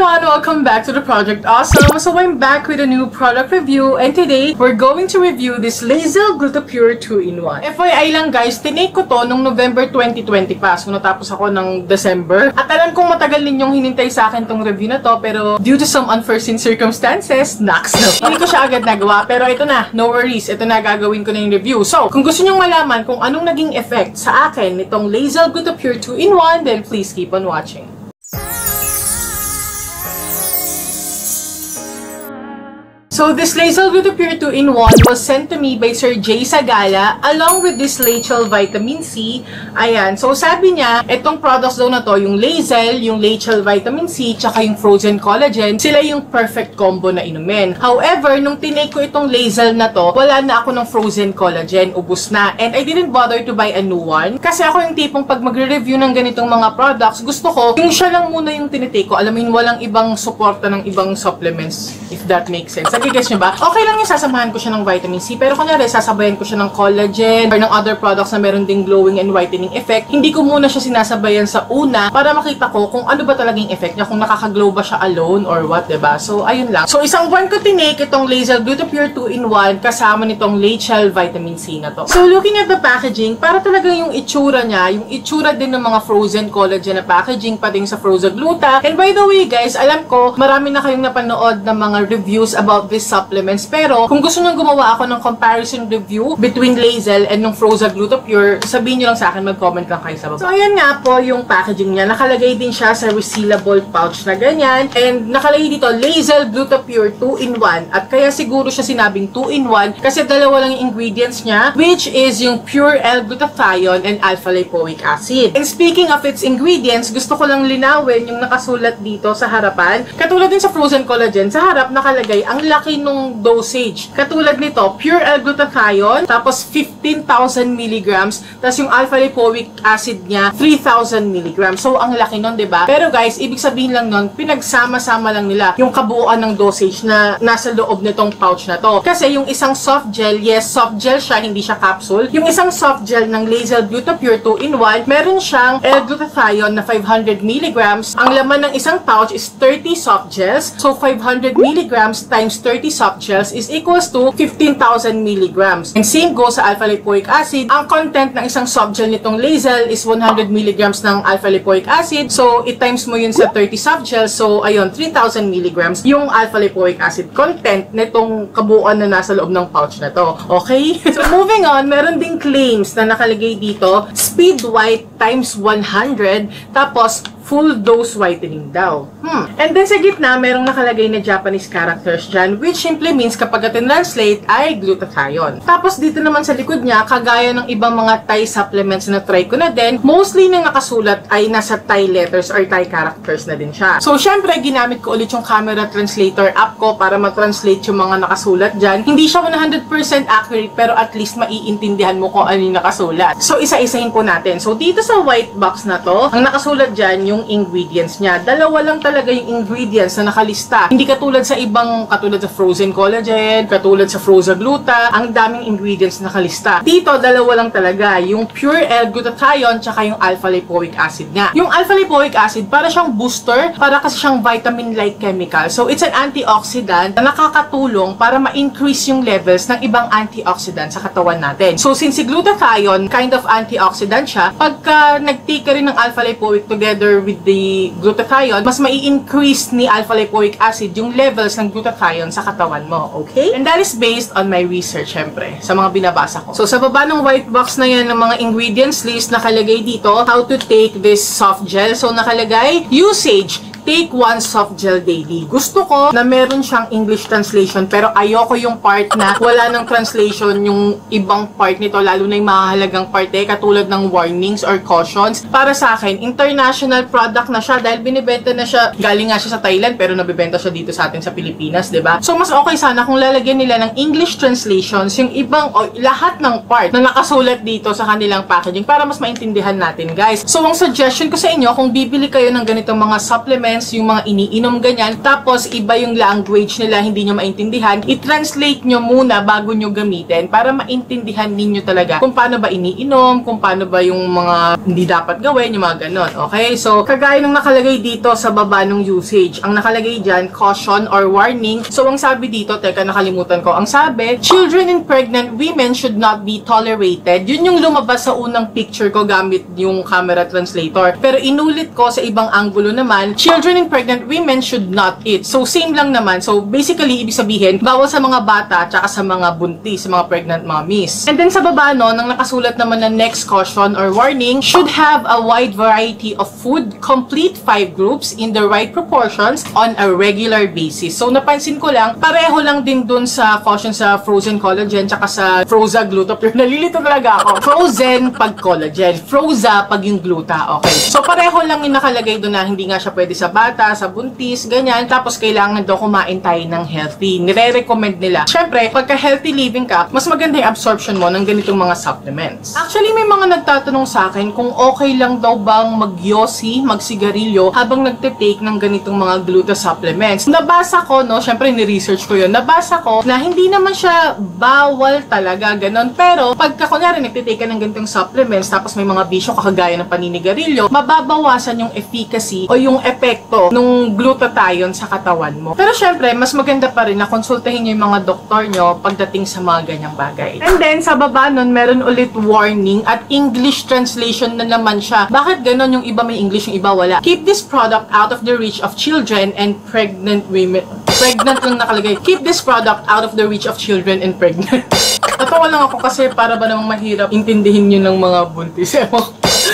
everyone! Welcome back to the Project Awesome! So I'm back with a new product review and today we're going to review this Lazel Gluta Pure 2-in-1. FYI lang guys, tinake ko to nung November 2020 pa. So natapos ako ng December. At alam kong matagal ninyong hinintay sa akin tong review na to pero due to some unforeseen circumstances, naks na. Hindi ko siya agad nagawa pero ito na, no worries. Ito na gagawin ko na yung review. So, kung gusto nyong malaman kung anong naging effect sa akin nitong Lazel Gluta Pure 2-in-1, then please keep on watching. So, this Lazel Gluta Pure 2-in-1 was sent to me by Sir Jay Sagala along with this Lazel Vitamin C. Ayan. So, sabi niya, itong products daw na to, yung Lazel, yung Lazel Vitamin C, tsaka yung Frozen Collagen, sila yung perfect combo na inumin. However, nung tinake ko itong Lazel na to, wala na ako ng Frozen Collagen. Ubus na. And I didn't bother to buy a new one. Kasi ako yung tipong pag magre-review ng ganitong mga products, gusto ko, yung siya lang muna yung tinitake ko. Alam mo yun, walang ibang suporta ng ibang supplements, if that makes sense. Guess nyo ba? Okay lang yung sasamahan ko siya ng vitamin C, pero kunyari, sasabayan ko siya ng collagen or ng other products na meron ding glowing and whitening effect. Hindi ko muna siya sinasabayan sa una para makita ko kung ano ba talagang effect niya, kung nakaka-glow ba siya alone or what, diba? So, ayun lang. So, isang buwan ko tinake itong Lazel Gluta Pure 2-in-1 kasama nitong Lazel Vitamin C na to. So, looking at the packaging, para talagang yung itsura niya, yung itsura din ng mga frozen collagen na packaging, pati sa frozen gluta. And by the way, guys, alam ko, marami na kayong napanood ng mga reviews about this supplements. Pero, kung gusto nyo gumawa ako ng comparison review between Lazel and ng Frozen Gluta Pure, sabihin nyo lang sa akin, mag-comment lang kayo sa baba. So, ayan nga po yung packaging niya. Nakalagay din siya sa resealable pouch na ganyan. And, nakalagay dito, Lazel Gluta Pure 2-in-1. At kaya siguro siya sinabing 2-in-1 kasi dalawa lang yung ingredients niya, which is yung pure L-glutathione and alpha-lipoic acid. And speaking of its ingredients, gusto ko lang linawin yung nakasulat dito sa harapan. Katulad din sa Frozen Collagen, sa harap nakalagay ang laki nung dosage. Katulad nito, pure L-glutathione, tapos 15,000 mg, tapos yung alpha-lipoic acid niya, 3,000 mg. So, ang laki nun, diba? Pero guys, ibig sabihin lang nun, pinagsama-sama lang nila yung kabuuan ng dosage na nasa loob nitong pouch na to. Kasi yung isang soft gel, yes, soft gel siya, hindi siya capsule. Yung isang soft gel ng Lazel Gluta Pure 2-in-1, meron siyang L-glutathione na 500 mg. Ang laman ng isang pouch is 30 soft gels. So, 500 mg times 30 soft gels is equals to 15,000 mg. And same goes sa alpha-lipoic acid. Ang content ng isang soft gel nitong Lazel is 100 mg ng alpha-lipoic acid. So, i-times mo yun sa 30 soft gels. So, ayun, 3,000 mg yung alpha-lipoic acid content nitong kabuuan na nasa loob ng pouch na to. Okay? So, moving on, meron ding claims na nakalagay dito, speed white times 100, tapos full dose whitening daw. And then sa gitna, merong nakalagay na Japanese characters dyan, which simply means kapag translate ay glutathione. Tapos dito naman sa likod niya, kagaya ng ibang mga Thai supplements na try ko na din, mostly na nakasulat ay nasa Thai letters or Thai characters na din siya. So, syempre, ginamit ko ulit yung camera translator app ko para ma-translate yung mga nakasulat dyan. Hindi siya 100% accurate, pero at least maiintindihan mo kung ano yung nakasulat. So, isa-isahin po natin. So, dito sa white box na to, ang nakasulat dyan, yung ingredients niya. Dalawa lang talaga yung ingredients na nakalista. Hindi katulad sa ibang, katulad sa frozen collagen, katulad sa frozen gluta, ang daming ingredients na nakalista. Dito, dalawa lang talaga. Yung pure L-glutathione tsaka yung alpha-lipoic acid nga. Yung alpha-lipoic acid, para siyang booster, para kasi siyang vitamin-like chemical. So, it's an antioxidant na nakakatulong para ma-increase yung levels ng ibang antioxidant sa katawan natin. So, since si glutathione, kind of antioxidant siya, pagka nag-take ka rin ng alpha-lipoic together with the glutathione, mas mai-increase ni alpha-lipoic acid yung levels ng glutathione sa katawan mo, okay? And that is based on my research, syempre, sa mga binabasa ko. So, sa baba ng white box na yan, ng mga ingredients list, nakalagay dito, how to take this soft gel. So, nakalagay, usage, take 1 soft gel daily. Gusto ko na meron siyang English translation, pero ayoko yung part na wala ng translation yung ibang part nito, lalo na yung mahalagang part katulad ng warnings or cautions. Para sa akin, international product na siya dahil binibenta na siya, galing nga siya sa Thailand, pero nabibenta siya dito sa atin sa Pilipinas, diba? So, mas okay sana kung lalagyan nila ng English translations yung ibang, o lahat ng part na nakasulat dito sa kanilang packaging para mas maintindihan natin, guys. So, ang suggestion ko sa inyo, kung bibili kayo ng ganitong mga supplements supplements, yung mga iniinom ganyan, tapos iba yung language nila, hindi nyo maintindihan, i-translate nyo muna bago nyo gamitin para maintindihan ninyo talaga kung paano ba iniinom, kung paano ba yung mga hindi dapat gawin, yung mga ganon. Okay? So, kagaya ng nakalagay dito sa baba ng usage, ang nakalagay dyan, caution or warning. So, ang sabi dito, teka, nakalimutan ko. Ang sabi, children and pregnant women should not be tolerated. Yun yung lumabas sa unang picture ko gamit yung camera translator. Pero inulit ko sa ibang anggulo naman, children and pregnant women should not eat. So, same lang naman. So, basically, ibig sabihin, bawal sa mga bata tsaka sa mga buntis, sa mga pregnant mommies. And then sa baba, no, nang nakasulat naman na next caution or warning, should have a wide variety of food, complete 5 groups in the right proportions on a regular basis. So, napansin ko lang, pareho lang din dun sa caution sa frozen collagen tsaka sa Lazel Gluta Pure. Nalilito talaga ako. Frozen pag collagen, froza pag yung gluta. Okay. So, pareho lang yung nakalagay doon na hindi nga siya pwede sa bata, sa buntis, ganyan. Tapos, kailangan daw kumain tayo ng healthy. Nire-recommend nila. Siyempre, pagka healthy living ka, mas maganda yung absorption mo ng ganitong mga supplements. Actually, may mga nagtatanong sa akin kung okay lang daw bang magyosi, magsigarilyo habang nagte-take ng ganitong mga gluta supplements. Nabasa ko, no, siyempre ni-research ko yun, nabasa ko na hindi naman siya bawal talaga, ganon. Pero, pagka kunyari nagte-take ka ng ganitong supplements, tapos may mga bisyo kakagaya ng paninigarilyo, mababawasan yung efficacy o yung epekto ng glutathione sa katawan mo. Pero syempre, mas maganda pa rin na konsultahin nyo yung mga doktor nyo pagdating sa mga ganyang bagay. And then, sa baba nun, meron ulit warning at English translation na naman siya. Bakit ganon? Yung iba may English, yung iba wala. Keep this product out of the reach of children and pregnant women. Pregnant lang nakalagay. Keep this product out of the reach of children and pregnant. Natawa lang ako kasi para ba namang mahirap intindihin nyo ng mga buntis.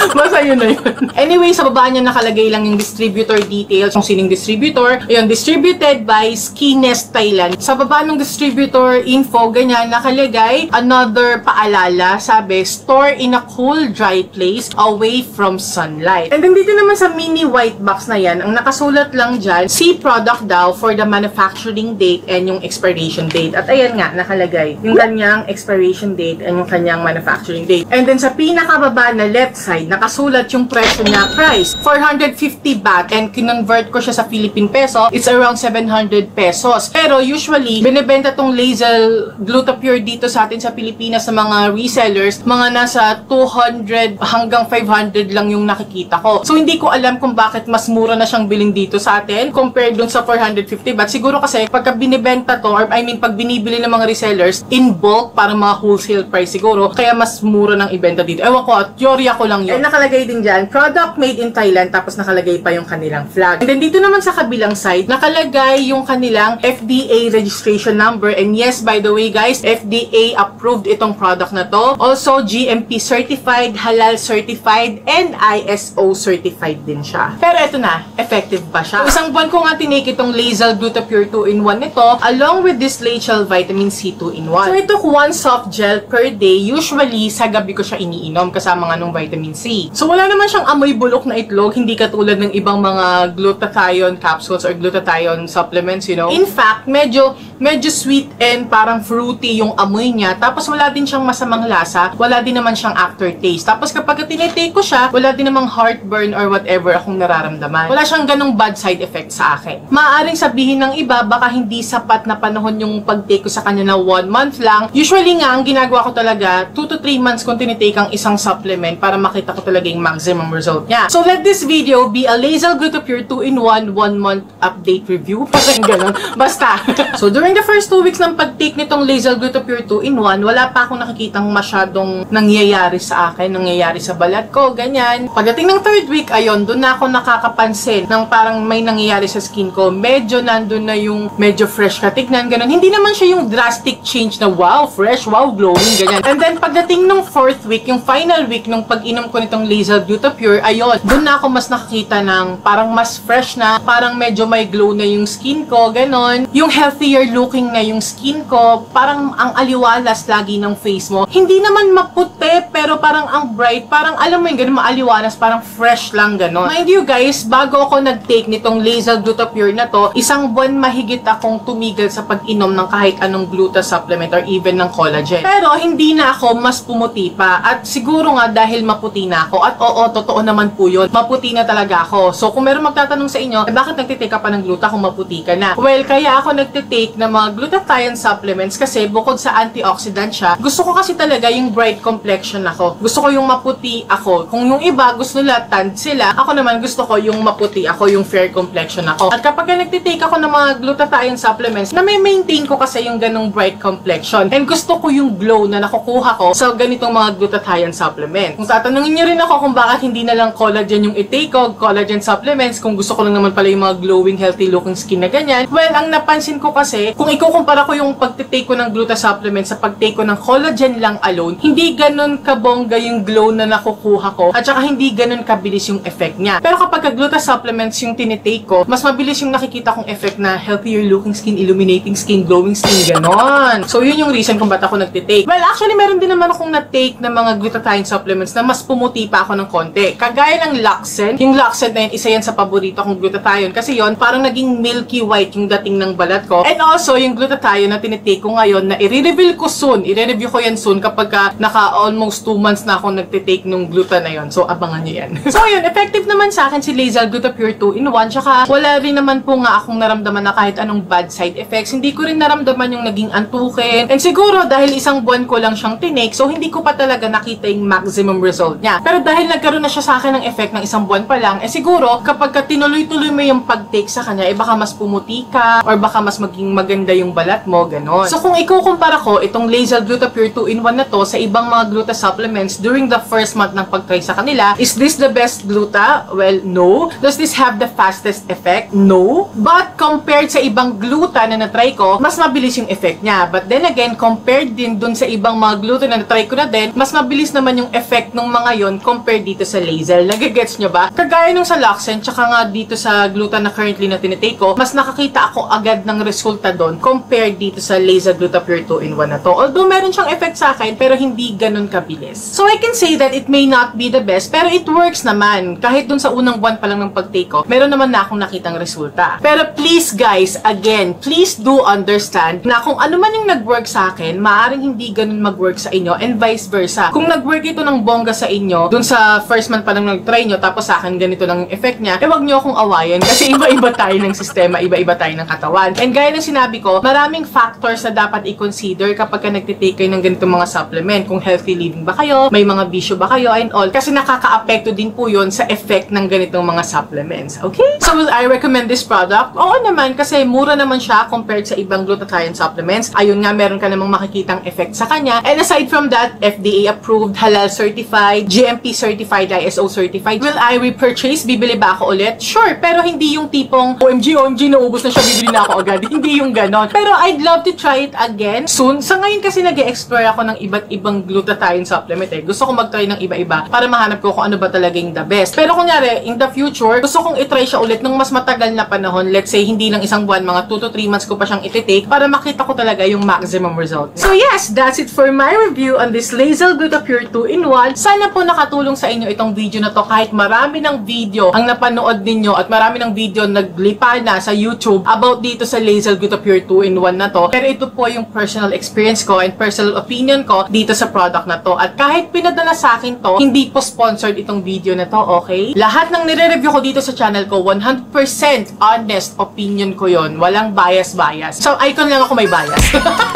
Basta yun na yun. Anyway, sa baba niya nakalagay lang yung distributor details, kung sinong distributor. Ayun, distributed by Skinnest Thailand. Sa baba ng distributor info, ganyan, nakalagay another paalala. Sabi, store in a cool, dry place away from sunlight. And then dito naman sa mini white box na yan, ang nakasulat lang dyan, see product daw for the manufacturing date and yung expiration date. At ayan nga, nakalagay yung kanyang expiration date and yung kanyang manufacturing date. And then sa pinakababa na left side, nakasulat yung presyo niya, price 450 baht, and kinonvert ko siya sa Philippine peso, it's around 700 pesos. Pero usually, binibenta tong Lazel Gluta Pure dito sa atin sa Pilipinas sa mga resellers, mga nasa 200 hanggang 500 lang yung nakikita ko. So hindi ko alam kung bakit mas mura na siyang bilhin dito sa atin compared dun sa 450 baht. Siguro kasi pagka binibenta to, or I mean pag binibili ng mga resellers in bulk para mga wholesale price siguro, kaya mas mura ng ibenta dito. Ewan ko, teorya ko lang yun. And nakalagay din dyan, product made in Thailand, tapos nakalagay pa yung kanilang flag. And then dito naman sa kabilang side, nakalagay yung kanilang FDA registration number. And yes, by the way guys, FDA approved itong product na to. Also, GMP certified, halal certified, and ISO certified din siya. Pero ito na, effective ba siya? So, isang buwan ko nga tinake itong Lazel Gluta Pure 2-in-1 nito, along with this Lazel Vitamin C 2-in-1. So, I took one soft gel per day. Usually, sa gabi ko siya iniinom kasama nga ng vitamin C. So, wala naman siyang amoy bulok na itlog, hindi katulad ng ibang mga glutathione capsules or glutathione supplements, you know. In fact, medyo sweet and parang fruity yung amoy niya. Tapos, wala din siyang masamang lasa. Wala din naman siyang aftertaste. Tapos, kapag tinitake ko siya, wala din namang heartburn or whatever akong nararamdaman. Wala siyang ganong bad side effect sa akin. Maaaring sabihin ng iba, baka hindi sapat na panahon yung pag-take ko sa kanya na 1 month lang. Usually nga, ang ginagawa ko talaga, 2 to 3 months kung tinitake ang isang supplement para makita ko talaga yung maximum result niya. So, let this video be a Lazel Gluta Pure 2-in-1 1-month update review. Parang ganun. Basta. So, during the first 2 weeks ng pag-take nitong Lazel Gluta Pure 2-in-1, wala pa akong nakikitang masyadong nangyayari sa akin, nangyayari sa balat ko, ganyan. Pagdating ng 3rd week, ayun, doon na ako nakakapansin ng parang may nangyayari sa skin ko. Medyo nandun na yung medyo fresh ka tignan, ganun. Hindi naman siya yung drastic change na wow, fresh, wow, glowing, ganyan. And then, pagdating ng 4th week, yung final week nung pag-inom ko nitong Lazel Gluta Pure, ayun, doon na ako mas nakikita ng parang mas fresh na, parang medyo may glow na yung skin ko, ganon. Yung healthier looking na yung skin ko, parang ang aliwalas lagi ng face mo. Hindi naman maputi, pero parang ang bright, parang alam mo yung ganon, maaliwalas, parang fresh lang, ganon. Mind you guys, bago ako nag-take nitong Lazel Gluta Pure na to, 1 buwan mahigit akong tumigil sa pag-inom ng kahit anong gluta supplement or even ng collagen. Pero hindi na ako mas pumuti pa, at siguro nga dahil maputi maputi na ako. At oo, totoo naman po yun. Maputi na talaga ako. So, kung meron magtatanong sa inyo, bakit nagtitake ka pa ng gluta kung maputi ka na? Well, kaya ako nagtitake ng mga glutathione supplements kasi bukod sa antioxidant siya, gusto ko kasi talaga yung bright complexion ako. Gusto ko yung maputi ako. Kung yung iba, gusto nila tan sila, ako naman gusto ko yung maputi ako, yung fair complexion ako. At kapag nagtitake ako ng mga glutathione supplements, na may maintain ko kasi yung ganong bright complexion. And gusto ko yung glow na nakukuha ko sa ganitong mga glutathione supplements. Kung tatanungin nyo rin ako kung bakit hindi na lang collagen yung itake ko, collagen supplements, kung gusto ko lang naman pala yung mga glowing, healthy looking skin na ganyan. Well, ang napansin ko kasi, kung ikukumpara ko yung pagtitake ko ng gluta supplements sa pagtake ko ng collagen lang alone, hindi ganun kabongga yung glow na nakukuha ko at saka hindi ganun kabilis yung effect niya. Pero kapag gluta supplements yung tinitake ko, mas mabilis yung nakikita kong effect na healthier looking skin, illuminating skin, glowing skin, ganon. So, yun yung reason kung ba't ako nagtitake. Well, actually, meron din naman akong na-take na mga glutathione supplements na mas pumuti pa ako ng konti. Kagaya ng Laxen. Yung Laxen na yun, isa yan sa paborito kong glutathione kasi yon parang naging milky white yung dating ng balat ko. And also, yung glutathione na tinitake ko ngayon na i-reveal ko soon. I-review ko yan soon kapag naka almost 2 months na ako nagtitake nung gluta na yon. So, abangan nyo yan. So, yun. Effective naman sa akin si Lazel Gluta Pure 2-in-1. Tsaka, wala rin naman po nga akong naramdaman na kahit anong bad side effects. Hindi ko rin naramdaman yung naging antukin. And siguro, dahil isang buwan ko lang siyang tinake, so hindi ko pa talaga nakita yung maximum result niya. Pero dahil nagkaroon na siya sa akin ng effect ng isang buwan pa lang, eh siguro, kapag tinuloy-tuloy mo yung pag-take sa kanya, eh baka mas pumuti ka, or baka mas maging maganda yung balat mo, ganon. So kung ikukumpara ko itong Lazel Gluta Pure 2-in-1 na to sa ibang mga gluta supplements during the first month ng pag-try sa kanila, is this the best gluta? Well, no. Does this have the fastest effect? No. But compared sa ibang gluta na na-try ko, mas mabilis yung effect niya. But then again, compared din dun sa ibang mga gluta na na-try ko na din, mas mabilis naman yung effect ng mga yon compared dito sa Lazel. Nagigets nyo ba? Kagaya nung sa Laxen, tsaka nga dito sa gluta na currently na tinitake ko, mas nakakita ako agad ng resulta doon compared dito sa Lazel Gluta Pure 2-in-1 na to. Although meron siyang effect sa akin, pero hindi ganun kabilis. So I can say that it may not be the best, pero it works naman. Kahit dun sa unang buwan pa lang ng pag-take ko, meron naman na akong nakitang resulta. Pero please guys, again, please do understand na kung ano man yung nag-work sa akin, maaaring hindi ganun mag-work sa inyo and vice versa. Kung nag-work ito ng bongga sa inyo, dun sa first month pa lang nag-try nyo, tapos sa akin ganito lang yung effect niya, eh wag nyo akong awayan kasi iba-iba tayo ng sistema, iba-iba tayo ng katawan. And gaya ng sinabi ko, maraming factors na dapat i-consider kapag ka nagtitake kayo ng ganitong mga supplement. Kung healthy living ba kayo, may mga bisyo ba kayo, and all. Kasi nakaka-apekto din po yun sa effect ng ganitong mga supplements. Okay? So, will I recommend this product? Oo naman, kasi mura naman siya compared sa ibang glutathione supplements. Ayun nga, meron ka namang makikitang effect sa kanya. And aside from that, FDA approved, halal certified, GMP certified, ISO certified. Will I repurchase? Bibili ba ako ulit? Sure, pero hindi yung tipong OMG, naubos na siya, bibili na ako agad. Hindi yung ganon. Pero I'd love to try it again soon. Sa ngayon kasi nag-e-explore ako ng iba't ibang glutathione supplement eh. Gusto ko mag-try ng iba-iba para mahanap ko kung ano ba talagang the best. Pero kunyari, in the future, gusto kong i-try siya ulit nung mas matagal na panahon. Let's say, hindi lang isang buwan, mga 2 to 3 months ko pa siyang ititake para makita ko talaga yung maximum result. So yes, that's it for my review on this Lazel Gluta Pure 2-in-1. Sana po nakatulong sa inyo itong video na to kahit marami ng video ang napanood ninyo at marami ng video naglipa na sa YouTube about dito sa Lazel Gluta Pure 2-in-1 na to. Pero ito po yung personal experience ko and personal opinion ko dito sa product na to. At kahit pinadala sa akin to, hindi po sponsored itong video na to, okay? Lahat ng nire-review ko dito sa channel ko, 100% honest opinion ko yon. Walang bias-bias. So, icon lang ako may bias.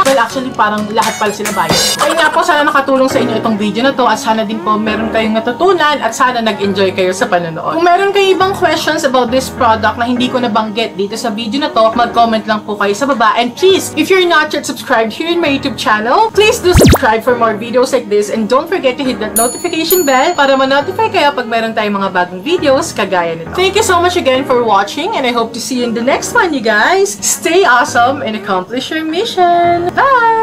Well, actually, parang lahat pala sila bias. Kaya nga po, sana nakatulong sa inyo itong video na to at sana din po meron kayong natutunan at sana nag-enjoy kayo sa panonood. Kung meron kayong ibang questions about this product na hindi ko nabanggit dito sa video na to, mag-comment lang po kayo sa baba. And please, if you're not yet subscribed here in my YouTube channel, please do subscribe for more videos like this and don't forget to hit that notification bell para ma-notify kayo pag meron tayong mga bagong videos kagaya nito. Thank you so much again for watching and I hope to see you in the next one, you guys. Stay awesome and accomplish your mission. Bye!